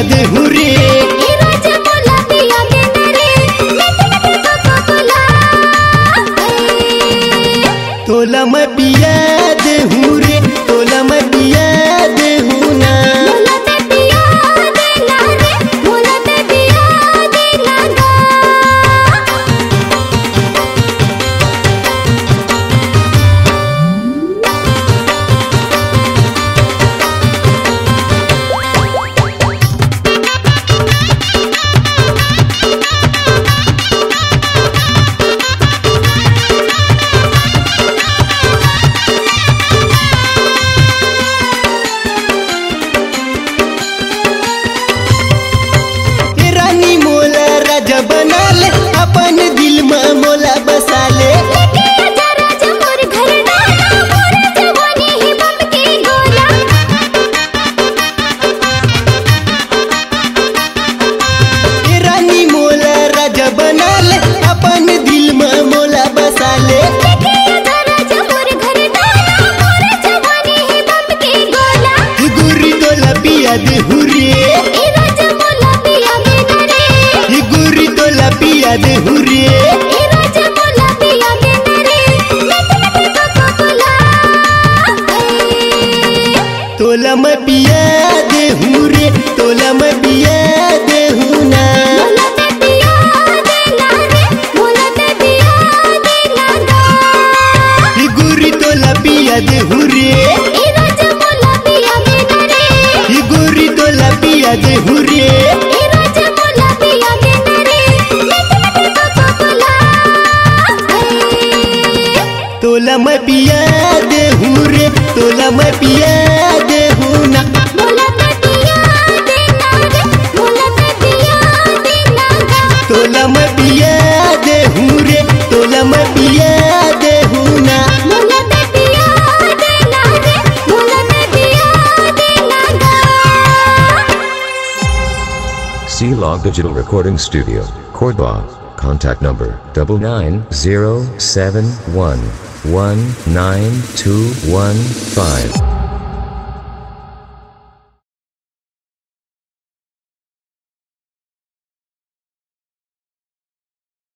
दे हुरे तोला मैं पिया दे हुरे तोला मैं पिया दे हुना बना ले अपन दिल में मोला बसा ले रानी मोला राजा बना ले अपन दिल में मोला बसा ले गुरी तोला पिया दे हुरे पिया दे हुरे तोला मैं पिया दे हुरे तोला मैं पिया दे हुना गुरी तोला पिया दे हुरे गुरी तोला पिया दे हुरे तोला मैं पिया दे हुरे तोला मैं पिया दे हुना तोला मैं पिया दे हुरे तोला मैं पिया दे हुना C-Log Digital Recording Studio, Cordoba. Contact number 99071192115.